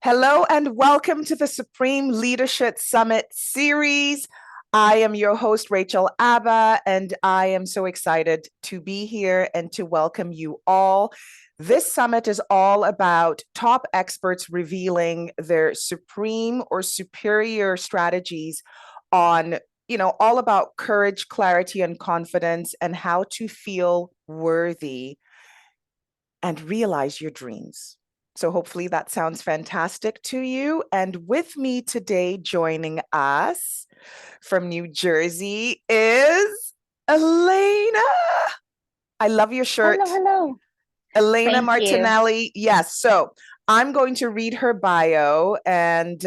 Hello and welcome to the Supreme Leadership Summit series. I am your host, Rachel Abba, and I am so excited to be here and to welcome you all. This summit is all about top experts revealing their supreme or superior strategies on, all about courage, clarity, and confidence, and how to feel worthy and realize your dreams. So hopefully that sounds fantastic to you. And with me today, joining us from New Jersey is Elaina. I love your Hello, shirt. hello. Elaina Thank you. Martinelli. Yes. So I'm going to read her bio and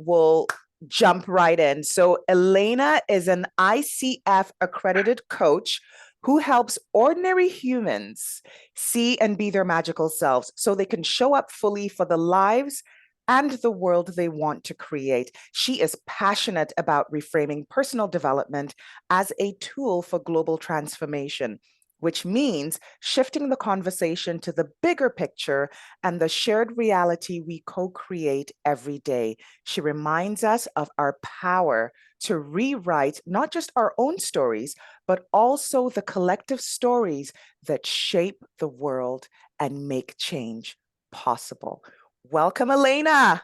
we'll jump right in. So Elaina is an ICF accredited coach who helps ordinary humans see and be their magical selves so they can show up fully for the lives and the world they want to create. She is passionate about reframing personal development as a tool for global transformation, which means shifting the conversation to the bigger picture and the shared reality we co create every day. She reminds us of our power to rewrite not just our own stories, but also the collective stories that shape the world and make change possible. Welcome, Elaina.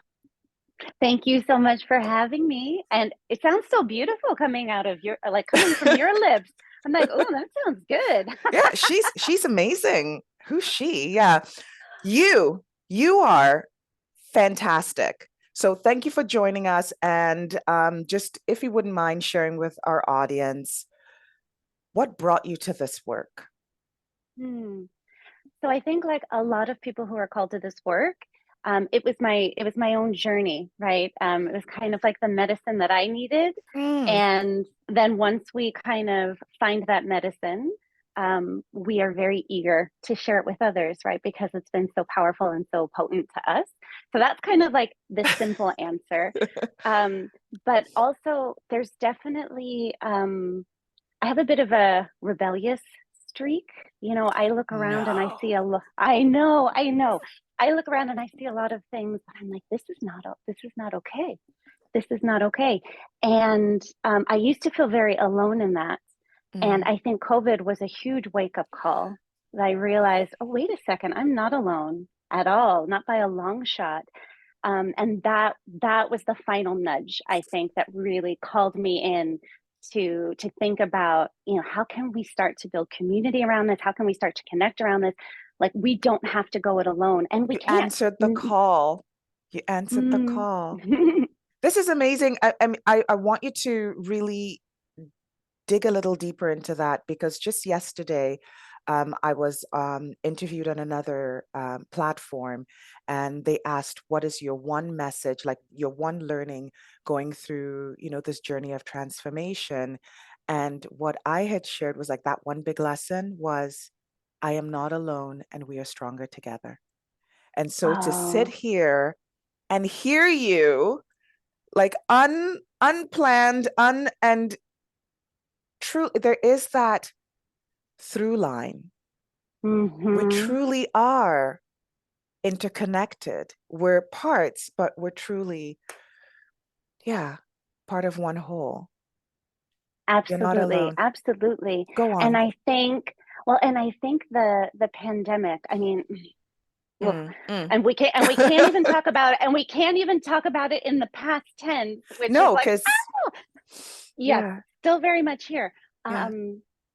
Thank you so much for having me. And it sounds so beautiful coming out of your, like coming from your lips. I'm like, oh, that sounds good. Yeah, she's amazing. Who's she? Yeah. You are fantastic. So thank you for joining us. And just if you wouldn't mind sharing with our audience, what brought you to this work? Hmm. So I think like a lot of people who are called to this work, it was my own journey, right? It was kind of like the medicine that I needed. Mm, And then once we kind of find that medicine, we are very eager to share it with others, right? Because it's been so powerful and so potent to us. So that's kind of like the simple answer. Um, but also, there's definitely, I have a bit of a rebellious streak. I look around and I no. see a lot. I know. I look around and I see a lot of things, but I'm like, this is not okay. This is not okay. And I used to feel very alone in that. And Mm, I think COVID was a huge wake up call that I realized, oh, wait a second, I'm not alone at all, not by a long shot. And that was the final nudge, I think, that really called me in to think about, how can we start to build community around this? How can we start to connect around this? Like we don't have to go it alone, and we you can't. answered the call. You answered the Mm. call. This is amazing. I want you to really dig a little deeper into that because just yesterday, I was interviewed on another platform, and they asked, "What is your one message, like your one learning going through, this journey of transformation?" And what I had shared was like that one big lesson was, "I am not alone, and we are stronger together." And so to sit Oh, here and hear you, like unplanned, and true, there is that through line. We hmm, truly are interconnected. We're parts, but we're truly, yeah, part of one whole. You're not absolutely, alone. absolutely. Go And on. I think, well, and I think the pandemic. I mean, ugh, Mm, mm. and we can't even talk about it, and we can't even talk about it in the past tense, which is No, like, because, oh, yes, yeah, still very much here. yeah.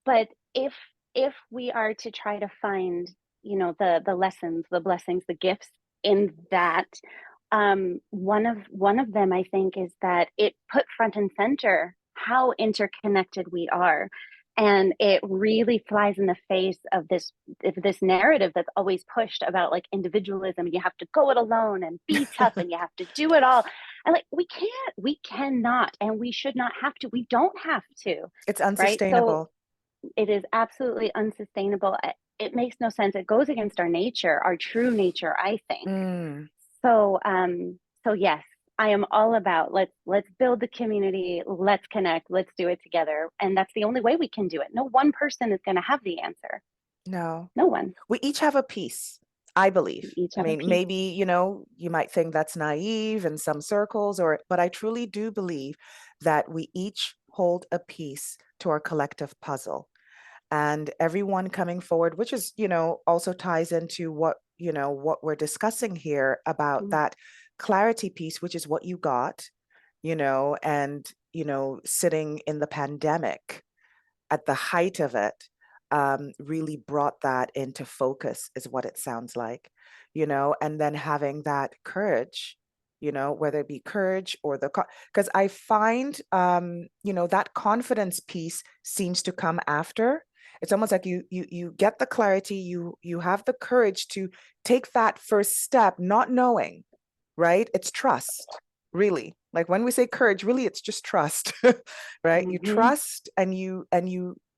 But if we are to try to find, the lessons, the blessings, the gifts in that, one of them I think is that it put front and center how interconnected we are. And it really flies in the face of this narrative that's always pushed about like individualism. You have to go it alone and be tough and you have to do it all. And like we cannot, and we should not have to. We don't have to, It's right? So unsustainable. it is absolutely unsustainable. It makes no sense. It goes against our nature, our true nature, I think. Mm, So yes, I am all about let's build the community, let's connect, let's do it together. And that's the only way we can do it. No one person is going to have the answer. no. No one. We each have a piece. I believe. Each I have a mean, piece. maybe, you might think that's naive in some circles, but I truly do believe that we each hold a piece to our collective puzzle. And everyone coming forward, which is, also ties into what we're discussing here about Mm, that clarity piece, which is what you got, and, sitting in the pandemic at the height of it, really brought that into focus, is what it sounds like, and then having that courage, whether it be courage or because I find, that confidence piece seems to come after. It's almost like you get the clarity, you have the courage to take that first step, not knowing, right? It's trust, really. Like when we say courage, really, it's just trust, right? You mhm. trust and you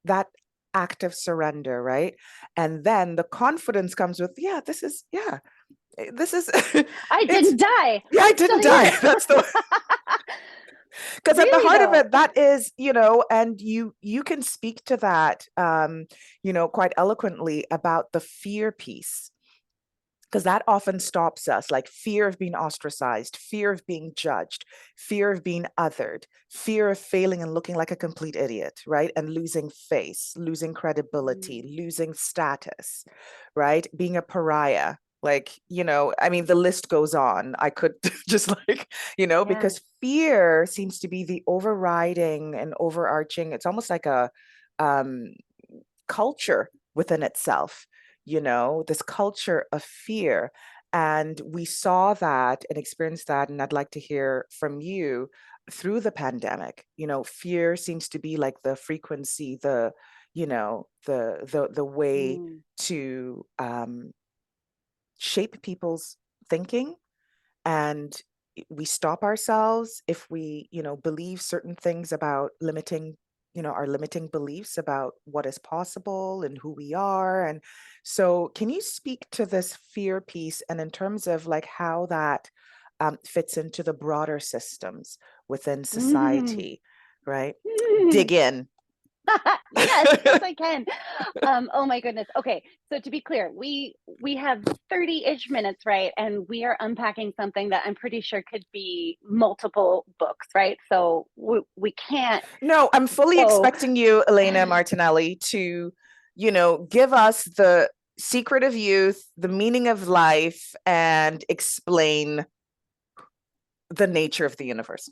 that act of surrender, right? And then the confidence comes with, this is I it's didn't die. yeah, I I'm still didn't die. here. That's the because at the Really heart of though. it, that is, and you can speak to that, quite eloquently about the fear piece, because that often stops us, like fear of being ostracized, fear of being judged, fear of being othered, fear of failing and looking like a complete idiot, right? And losing face, losing Mm, credibility, losing status, right? Being a pariah. Like, I mean, the list goes on. I could just yes. because fear seems to be the overriding and overarching, it's almost like a um, culture within itself, this culture of fear. And we saw that and experienced that. And I'd like to hear from you through the pandemic. Fear seems to be like the frequency, the way Mm, to shape people's thinking. And we stop ourselves if we believe certain things about limiting, our limiting beliefs about what is possible and who we are. And so can you speak to this fear piece, and in terms of like how that fits into the broader systems within mm, society, right? mm. Dig in. Yes, yes, I can. Oh my goodness. Okay, so to be clear, we have 30-ish minutes, right? And we are unpacking something that I'm pretty sure could be multiple books, right? So we can't No, I'm fully go. expecting you, Elaina Martinelli, to, give us the secret of youth, the meaning of life, and explain the nature of the universe.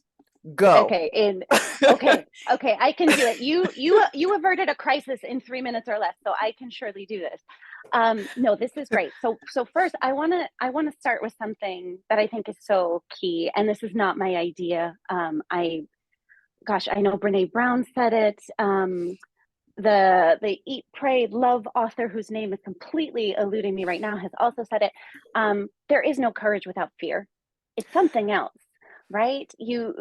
Go. Okay, okay, I can do it. You averted a crisis in 3 minutes or less, so I can surely do this. No, this is great. So first, I wanna start with something that I think is so key, and this is not my idea. I know Brene Brown said it. The Eat, Pray, Love author, whose name is completely eluding me right now, has also said it. There is no courage without fear. It's something else, right?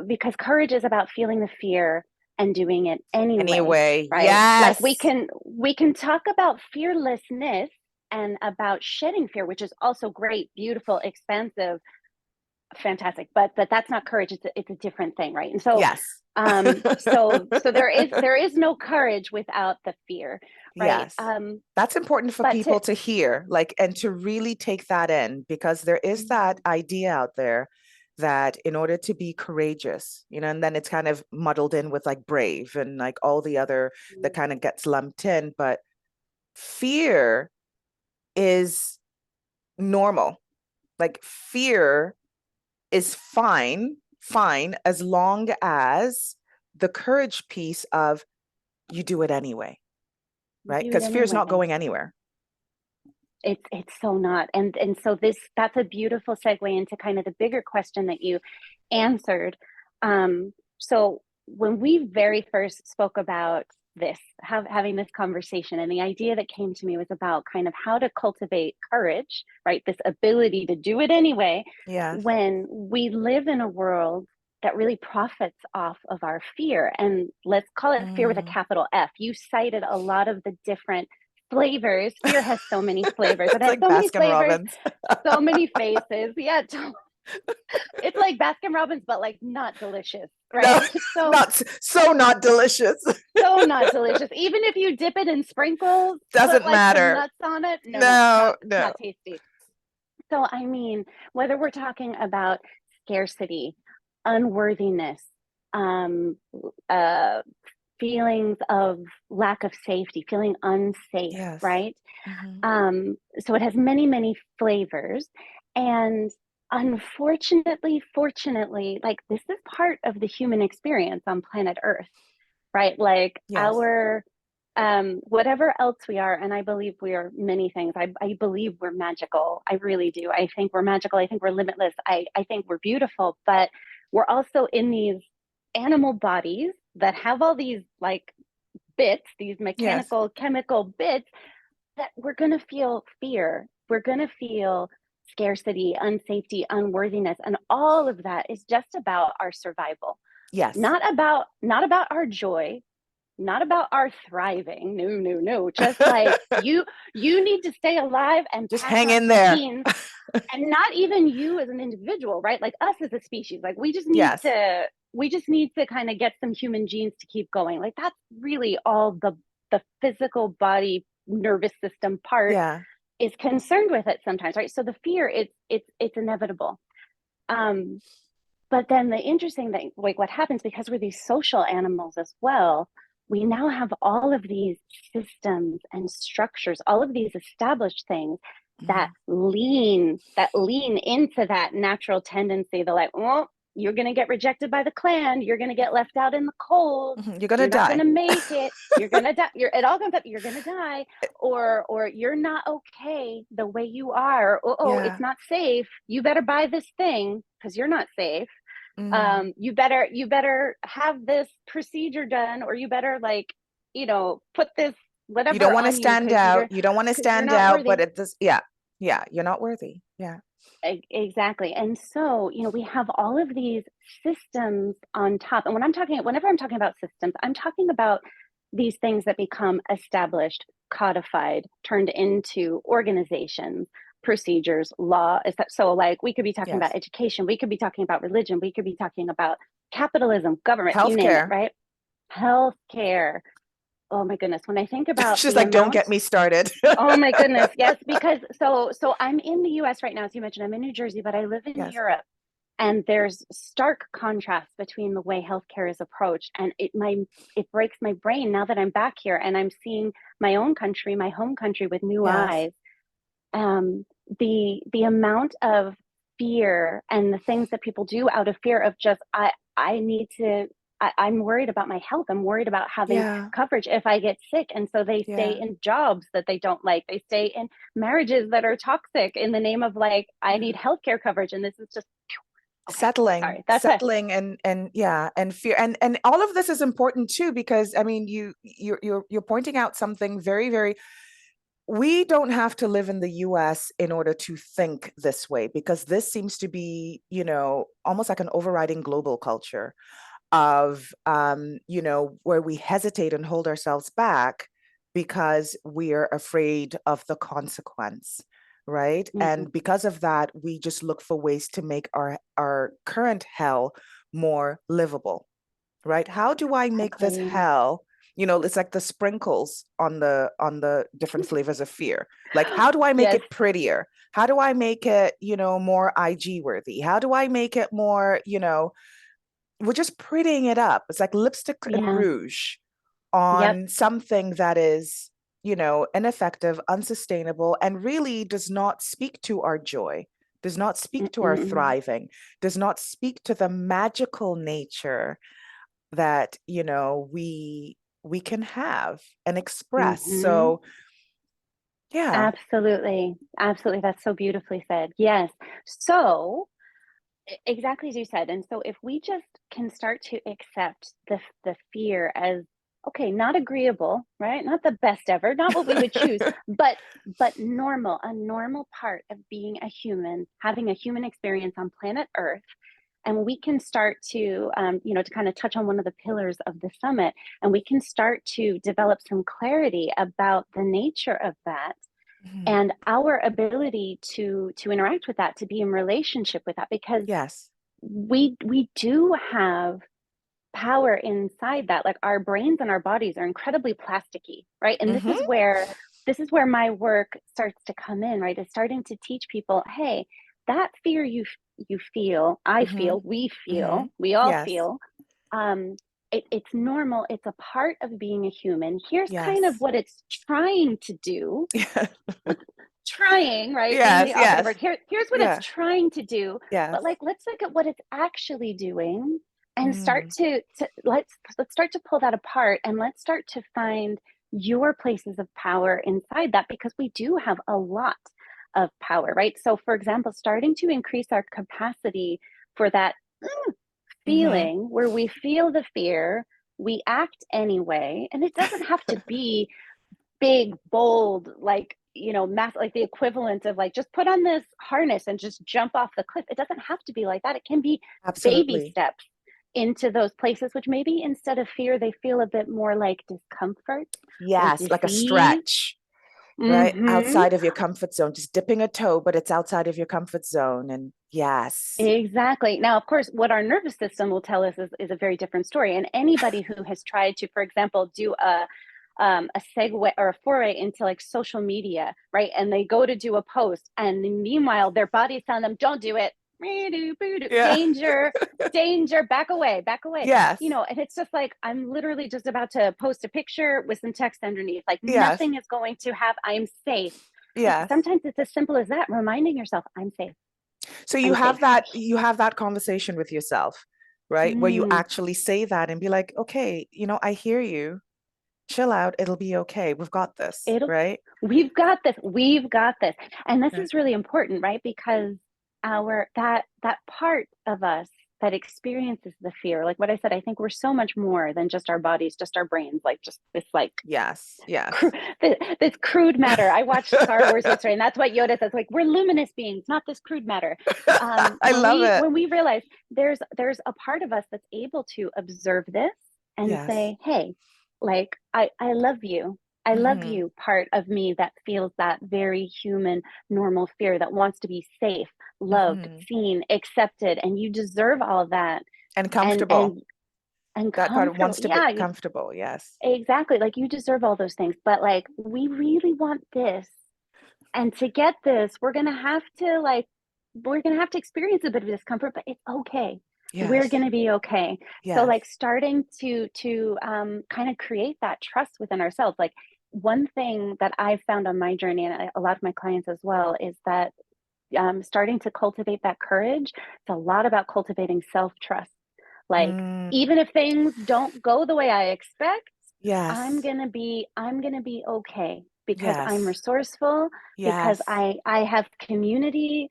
Because courage is about feeling the fear and doing it anyway, Anyway, right? Like yes. we can talk about fearlessness and about shedding fear, which is also great, beautiful, expansive, fantastic, but that's not courage. It's a different thing, right? And so Yes. so there is no courage without the fear, right? Yes. That's important for But to people to hear, like, and to really take that in, because there is that idea out there that in order to be courageous, and then it's kind of muddled in with like brave and like all the other that kind of gets lumped in. But fear is normal. Like, fear is fine, as long as the courage piece of you do it anyway, right? do it Because fear is not anyway. going anywhere. It's so not. And so that's a beautiful segue into kind of the bigger question that you answered. So when we very first spoke about having this conversation, and the idea that came to me was about kind of how to cultivate courage, right? This ability to do it anyway, Yes. when we live in a world that really profits off of our fear. And let's call it fear with a Mm. capital F. You cited a lot of the different flavors. Fear has so many flavors. It It's has like so many Baskin flavors, Robbins. so many faces. Yeah, it's like Baskin Robbins, but like not delicious, No, right? So so not delicious. so not delicious. Even if you dip it in sprinkles, put Doesn't like some matter. nuts on it. No, No, not no. tasty. So, I mean, whether we're talking about scarcity, unworthiness, um, uh, feelings of lack of safety, feeling unsafe, Yes. right? Hmm. So it has many, many flavors. And unfortunately, fortunately, like this is part of the human experience on planet Earth, right? Like Yes. our whatever else we are, and I believe we are many things. I believe we're magical. I really do. I think we're magical. I think we're limitless. I think we're beautiful, but we're also in these animal bodies that have all these like bits, these Yes. mechanical, chemical bits that we're going to feel fear. We're going to feel scarcity, unsafety, unworthiness, and all of that is just about our survival. Yes. Not about our joy, not about our thriving. No, no, no. Just like you need to stay alive and Just pass hang on in some there. genes, and not even you as an individual, right? Like us as a species. Like Yes. we just need to kind of get some human genes to keep going. Like that's really all the physical body nervous system part Yeah. is concerned with it sometimes, right? So the fear, it's inevitable. Um, but then the interesting thing, like what happens because we're these social animals as well, we now have all of these systems and structures, all of these established things Mhm. that lean into that natural tendency. They're like, well, you're going to get rejected by the clan. You're going to get left out in the cold. Mhm. You're gonna You're not going die. to make it. You're going to die. It all comes up. You're going to die, or you're not okay the way you are. Oh, it's Yeah. not safe. You better buy this thing because you're not safe. Mhm. You better have this procedure done, or you better like put this You don't whatever want to on you stand out. You don't want to because you're stand not out, but worthy. it does, yeah. Yeah, you're not worthy. Yeah. Exactly. And so we have all of these systems on top, and whenever I'm talking about systems, I'm talking about these things that become established, codified, turned into organizations, procedures, law. So like we could be talking about Yes. education, we could be talking about religion, we could be talking about capitalism, government, you name it, Healthcare. right? Healthcare. Oh my goodness. When I think about She's the like, don't amount, get me started. oh my goodness, yes, because so I'm in the US right now, as you mentioned, I'm in New Jersey, but I live in Yes. Europe. And there's stark contrast between the way healthcare is approached. And it breaks my brain now that I'm back here and I'm seeing my own country, my home country with new Yes. eyes. The amount of fear and the things that people do out of fear of just I need to I'm worried about my health. I'm worried about having Yeah. coverage if I get sick. And so they stay Yeah. in jobs that they don't like. They stay in marriages that are toxic in the name of like, I need Yeah. healthcare coverage. And this is just okay. Settling, Sorry. That's it. settling and yeah, and fear. And all of this is important too, because I mean, you're pointing out something very, very, we don't have to live in the US in order to think this way, because this seems to be, almost like an overriding global culture of, where we hesitate and hold ourselves back because we're afraid of the consequence, right? Mm-hmm. And because of that, we just look for ways to make our current hell more livable, right? How do I make this Exactly. hell? It's like the sprinkles on the different flavors of fear. Like, how do I make Yes. it prettier? How do I make it, more IG worthy? How do I make it more, we're just prettying it up. It's like lipstick and Yeah. rouge Yep. on something that is, ineffective, unsustainable, and really does not speak to our joy, does not speak to our Mm-mm. thriving, does not speak to the magical nature that, we can have and express. Mm-hmm. So, yeah. Absolutely. Absolutely. That's so beautifully said. Yes. So exactly as you said. And so if we just can start to accept the fear as okay, not agreeable, right? Not the best ever, not what we would choose, but normal, a normal part of being a human, having a human experience on planet Earth. And we can start to to kind of touch on one of the pillars of the summit, and we can start to develop some clarity about the nature of that Mhm. and our ability to interact with that, to be in relationship with that, because Yes. we do have power inside that. Like our brains and our bodies are incredibly plasticky, right? And this is Hmm. where this is where my work starts to come in, right? It's starting to teach people, hey, that fear you feel, I Mm-hmm. feel, Mm-hmm. we all Yes. feel. Um, it's normal. It's a part of being a human. Here's kind of Yes. what it's trying to do. Trying, right? Being Yes. the operative Yes. word. Here's what it's Yeah. trying to do. Yes. But like, let's look at what it's actually doing and start Mm. to let's start to pull that apart, and let's start to find your places of power inside that, because we do have a lot of power, right? So for example, starting to increase our capacity for that Mm-hmm. feeling where we feel the fear, we act anyway, and it doesn't have to be big, bold, like, mass, like the equivalent of like, just put on this harness and just jump off the cliff. It doesn't have to be like that. It can be baby Absolutely. steps into those places, which maybe instead of fear, they feel a bit more like discomfort or Yes, like a disease. stretch, right? Mm-hmm. Outside of your comfort zone, just dipping a toe, but it's outside of your comfort zone. And yes. Exactly. Now, of course, what our nervous system will tell us is a very different story. And anybody who has tried to, for example, do a segue or a foray into like social media, right? And they go to do a post, and meanwhile, their body's telling them, "Don't do it. Yeah. Danger, danger, back away, back away." Yes. And it's just like, I'm literally just about to post a picture with some text underneath. Like, Yes. nothing is going to have, I'm safe. And Yes. sometimes it's as simple as that, reminding yourself, I'm safe. So I'm safe. you have that conversation with yourself, right? Where you Mm, actually say that and be like, okay, I hear you. Chill out. It'll be okay. We've got this, it'll, right? we've got this. We've got this. And this Yeah. is really important, right? Because that part of us that experiences the fear, like what I said, I think we're so much more than just our bodies, just our brains, like just this like Yes. cru- Yes. this crude matter. I watched Star Wars yesterday, and that's what Yoda says. Like, we're luminous beings, not this crude matter. I love it. When we realize there's a part of us that's able to observe this and Yes. say, hey, like, I love you. I love Hmm. you, part of me that feels that very human, normal fear, that wants to be safe, loved, Hmm. seen, accepted, and you deserve all of that, And and comfortable. and and That part comfortable. wants to be Yeah, comfortable. Yes. exactly. Like, you deserve all those things, but like, we really want this. And to get this, we're going to have to experience a bit of discomfort, but it's okay. We're Yes. going to be okay. So Yes. like, starting to kind of create that trust within ourselves. Like, one thing that I've found on my journey, and a lot of my clients as well, is that starting to cultivate that courage. It's a lot about cultivating self-trust. Like, Mm, even if things don't go the way I expect, yes. I'm gonna be okay, because I'm Yes. resourceful, because Yes. I have community,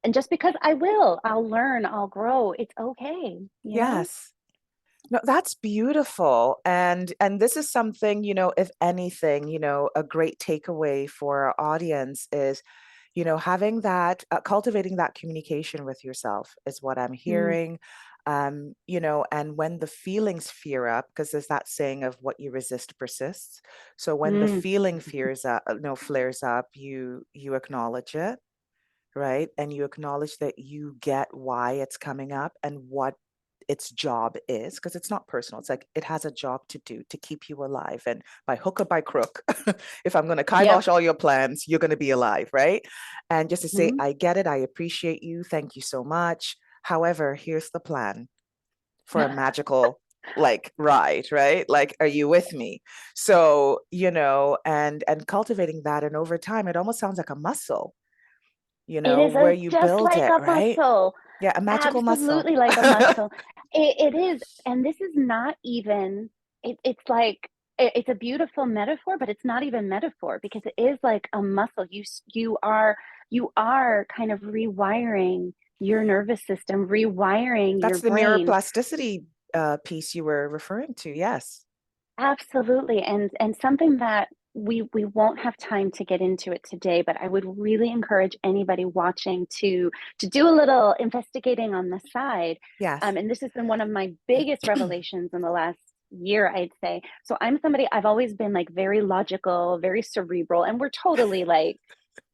and just because I'll learn, I'll grow. It's okay, you know? Yes. No, that's beautiful. And this is something, if anything, a great takeaway for our audience is, having that, cultivating that communication with yourself is what I'm Mm, hearing. And when the feelings fear up, because there's that saying of what you resist persists. So when the mm, feeling fears up, flares up, you acknowledge it, right? And you acknowledge that you get why it's coming up and what its job is, because it's not personal. It's like it has a job to do to keep you alive. And by hook or by crook, if I'm going to yep. kibosh all your plans, you're going to be alive, right? And just to say, Mm, I get it. I appreciate you. Thank you so much. However, here's the plan for a magical like ride, right? Like, are you with me? So, and cultivating that. And over time, it almost sounds like a muscle, it is where you just build like it, a right? muscle. Yeah, a magical muscle. Absolutely like a muscle. It is, and this is not even. It's like, it's a beautiful metaphor, but it's not even metaphor, because it is like a muscle. You are kind of rewiring your nervous system, rewiring your That's the brain. neuroplasticity piece you were referring to. Yes. Absolutely. And something that we won't have time to get into it today, but I would really encourage anybody watching to do a little investigating on the side. Yes. And this has been one of my biggest revelations in the last year, I'd say. So I'm somebody, I've always been like very logical, very cerebral, and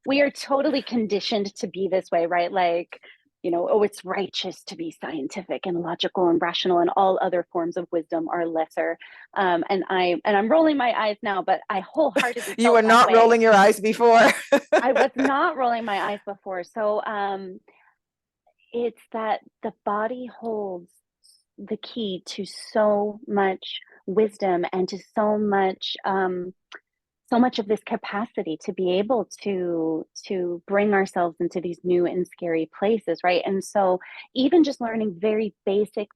we are totally conditioned to be this way, right? Like, oh, it's righteous to be scientific and logical and rational, and all other forms of wisdom are lesser. And I'm rolling my eyes now, but I wholeheartedly You felt were that not way. rolling your eyes before. I was not rolling my eyes before. So it's that the body holds the key to so much wisdom and to so much of this capacity to be able to bring ourselves into these new and scary places, right? And so even just learning very basic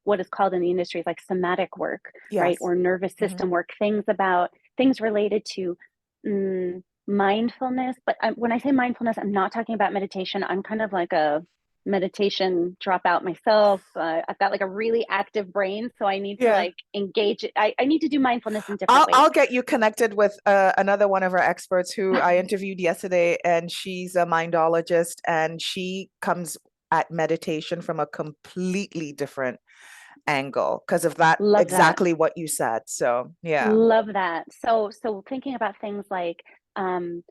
what is called in the industry is like somatic work, right? Yes. Or nervous Mhm. system work, things related to mindfulness. But when I say mindfulness, I'm not talking about meditation. I'm kind of like a meditation dropout myself. I've got like a really active brain, so I need to Yeah. like engage it. I need to do mindfulness in different ways. I'll get you connected with another one of our experts who I interviewed yesterday, and she's a mindologist, and she comes at meditation from a completely different angle because of that, Love that. exactly what you said. So yeah, Love that. So thinking about things like um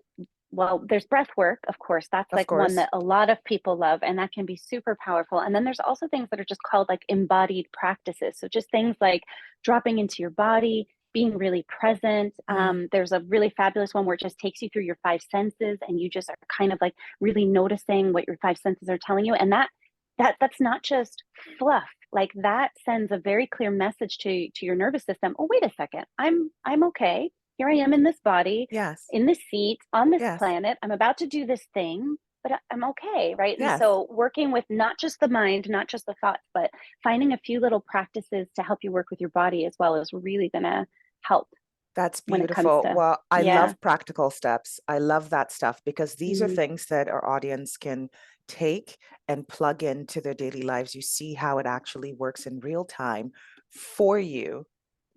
well, there's breath work, of course. That's of like one course. that a lot of people love, and that can be super powerful. And then there's also things that are just called like embodied practices. So just things like dropping into your body, being really present. Mm. There's a really fabulous one where it just takes you through your five senses, and you just are kind of like really noticing what your five senses are telling you. And that's not just fluff. Like that sends a very clear message to your nervous system. Oh, wait a second, I'm okay. Here I am in this body, Yes. in this seat on this Yes. planet. I'm about to do this thing, but I'm okay, right? And Yes. so working with not just the mind, not just the thoughts, but finding a few little practices to help you work with your body as well is really going to help That's when it comes beautiful. to, Well, I yeah. love practical steps. I love that stuff because these are Mm, things that our audience can take and plug into their daily lives. You see how it actually works in real time for you,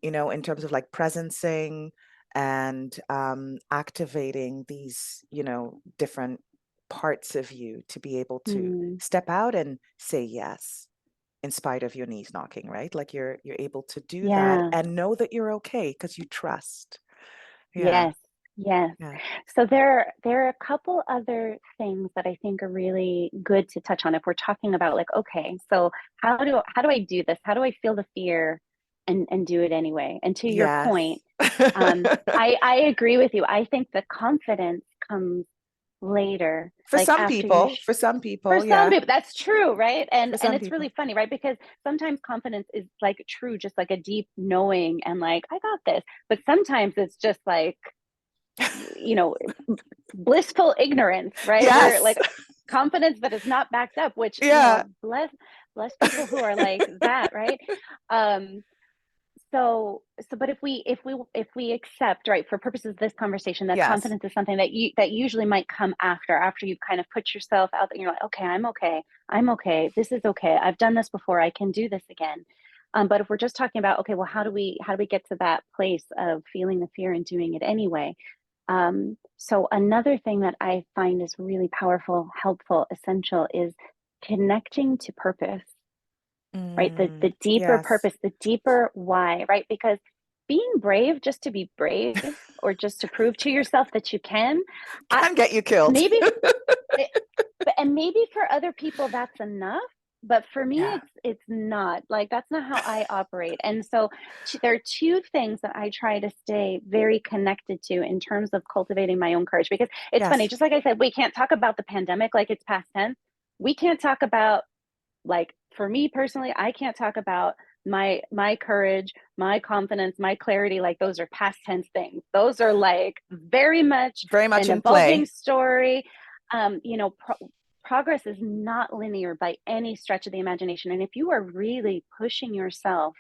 in terms of like presencing and activating these, different parts of you to be able to mm, step out and say yes in spite of your knees knocking, right? Like you're able to do that yeah. and know that you're okay because you trust. Yeah. Yes. Yes. Yeah. So there are a couple other things that I think are really good to touch on if we're talking about like, okay, so how do I do this? How do I feel the fear and do it anyway? And to your Yes. point, I agree with you. I think the confidence comes later, For like some after you people, for some for people, some yeah. people, that's true, right? And For and some it's people. really funny, right? Because sometimes confidence is like true, just like a deep knowing and like, I got this. But sometimes it's just like, you know, blissful ignorance, right? Where Yes. like confidence that is not backed up, which, Yeah. bless people who are like that, right? Um, but if we accept, right, for purposes of this conversation, that Yes. confidence is something that usually might come after you've kind of put yourself out there, you're like, okay, I'm okay, this is okay, I've done this before, I can do this again. But if we're just talking about, okay, well, how do we get to that place of feeling the fear and doing it anyway? So another thing that I find is really powerful, helpful, essential is connecting to purpose, right? The deeper Yes. purpose, the deeper why, right? Because being brave just to be brave or just to prove to yourself that you can, I Can get you killed. maybe it, and maybe for other people that's enough, but for me Yeah. it's not. Like that's not how I operate. And so there are two things that I try to stay very connected to in terms of cultivating my own courage, because it's funny, Yes. just like I said, we can't talk about the pandemic like it's past tense. We can't talk about, like, for me personally, I can't talk about my courage, my confidence, my clarity, like those are past tense things. Those are like very much Very much an in evolving play. story. Progress is not linear by any stretch of the imagination, and if you are really pushing yourself,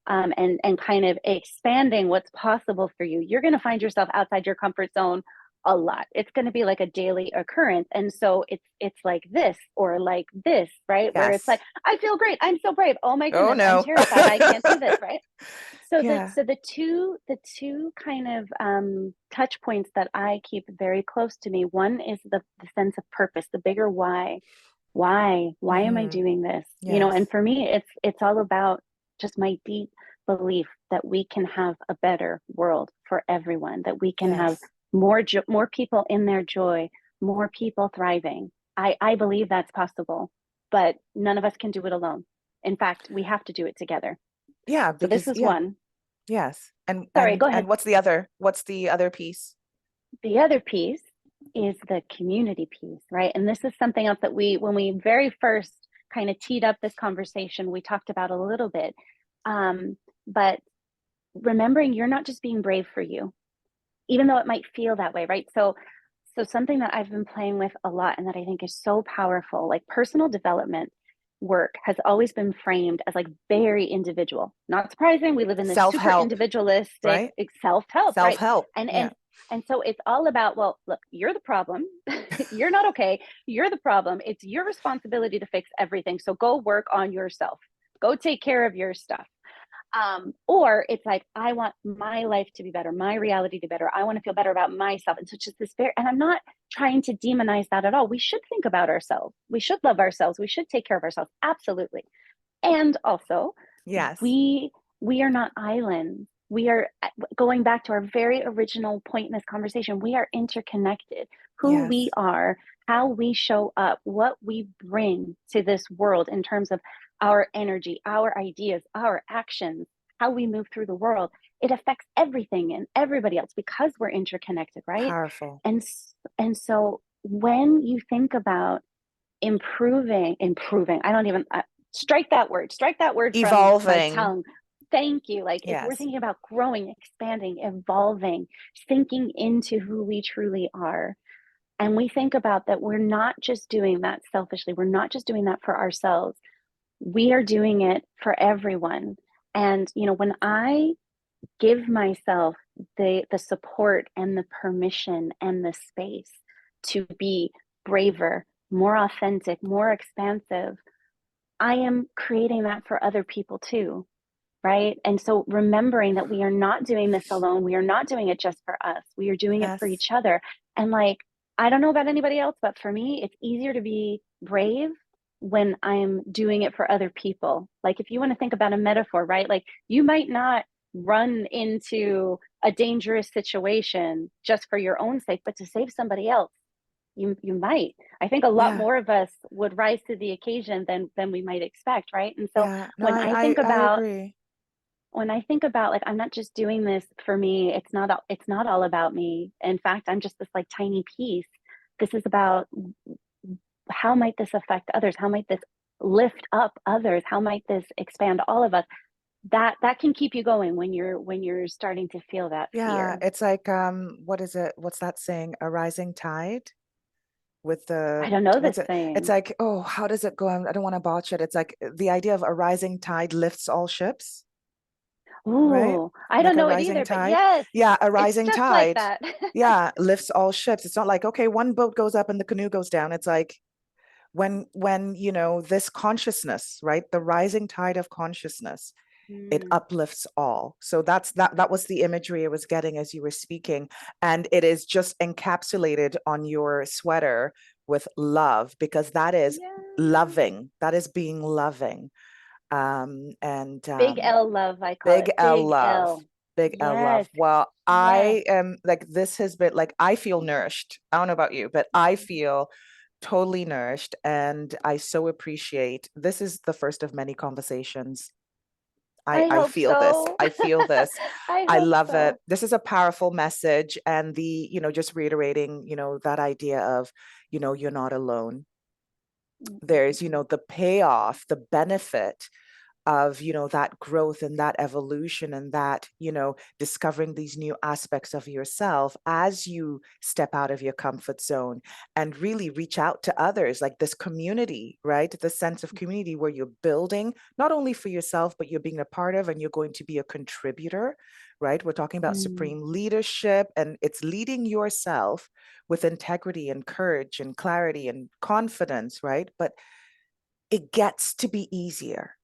and kind of expanding what's possible for you, you're going to find yourself outside your comfort zone a lot. It's going to be like a daily occurrence. And so it's like this or like this, right? Where it's like, Yes. I feel great, I'm so brave, oh my Oh goodness, I'm no. terrified, I can't do this, right? So the Yeah. so the two kind of touch points that I keep very close to me. One is the sense of purpose, the bigger why. Why am I Hmm. doing this? Yes. And for me, it's all about just my deep belief that we can have a better world for everyone, that we can have Yes. more people in their joy, more people thriving. I believe that's possible, but none of us can do it alone. In fact, we have to do it together. Yeah, So this because is yeah, one. yes. And Sorry, and go and ahead. what's the other piece? The other piece is the community piece, right? And this is something else that when we very first kind of teed up this conversation, we talked about a little bit. But remembering you're not just being brave for you, even though it might feel that way, right? So something that I've been playing with a lot and that I think is so powerful, like personal development work has always been framed as like very individual. Not surprising, we live in this super Self-help, individualistic right? self-help, right? Self-help. And Yeah. and and so it's all about, well, look, you're the problem. You're not okay. You're the problem. It's your responsibility to fix everything. So go work on yourself. Go take care of your stuff. Or it's like, I want my life to be better, my reality to be better. I want to feel better about myself. And so it's just this very, and I'm not trying to demonize that at all. We should think about ourselves. We should love ourselves. We should take care of ourselves. Absolutely. And also, Yes. we are not islands. We are, going back to our very original point in this conversation, we are interconnected. Who we Yes. are, how we show up, what we bring to this world in terms of our energy, our ideas, our actions, how we move through the world, it affects everything and everybody else because we're interconnected, right? Powerful. And so when you think about improving, I don't even strike that word from my Evolving. tongue. Thank you. Like if we're Yes. thinking about growing, expanding, evolving, sinking into who we truly are, and we think about that, we're not just doing that selfishly, we're not just doing that for ourselves, we are doing it for everyone. And when I give myself the support and the permission and the space to be braver, more authentic, more expansive, I am creating that for other people too, right? And so remembering that we are not doing this alone, we are not doing it just for us, we are doing it for Yes. each other. And like, I don't know about anybody else, but for me, it's easier to be brave when I'm doing it for other people. Like, if you want to think about a metaphor, right? Like, you might not run into a dangerous situation just for your own sake, but to save somebody else. You might. I think a lot Yeah. more of us would rise to the occasion than we might expect, right? And so Yeah. No, when I I I, think I about agree. like, I'm not just doing this for me, it's not all about me. In fact, I'm just this like tiny piece. This is about how might this affect others? How might this lift up others? How might this expand all of us? That can keep you going when you're starting to feel that Yeah, fear. it's like what is it? What's that saying? A rising tide with I the don't know what's this it? It's saying. like, oh, how does it go? I don't want to botch it. It's like the idea of a rising tide lifts all ships, right? Ooh, I Like don't a know it rising either, but tide. yes, Yeah, a it's rising just like tide. that. Yeah, lifts all ships. It's not like, okay, one boat goes up and the canoe goes down. It's like when this consciousness, right? The rising tide of consciousness, it Mm, uplifts all. So that was the imagery I was getting as you were speaking. And it is just encapsulated on your sweater with love, because that is yeah. loving. That is being loving. And Big L love, I call Big it. L Big love. L. Big L love. Yes, Well, yes. I am like, this has been like, I feel nourished. I don't know about you, but I feel totally nourished. And I so appreciate this is the first of many conversations. I, I I hope feel this. so. I feel this. I I hope love it. so. This is a powerful message. And just reiterating, that idea of, you're not alone. Mm, mm, There's, mm, the payoff, the benefit of that growth and that evolution and that discovering these new aspects of yourself as you step out of your comfort zone and really reach out to others, like this community, right? The sense of community where you're building not only for yourself, but you're being a part of, and you're going to be a contributor, right? We're talking about mm. supreme leadership, and it's leading yourself with integrity and courage and clarity and confidence, right? But it gets to be easier,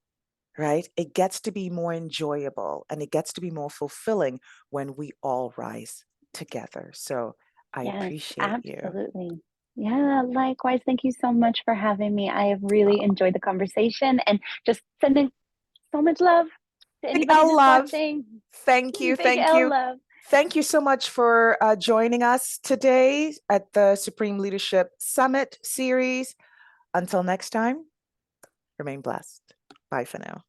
right? It gets to be more enjoyable and it gets to be more fulfilling when we all rise together. So I Yes, appreciate you. absolutely. Yeah, likewise. Thank you so much for having me. I have really Oh, enjoyed the conversation and just sending so much love to Big anybody L that's love. watching. Thank you. Big Thank L you. love. Thank you so much for joining us today at the Supreme Leadership Summit series. Until next time, remain blessed. Bye for now.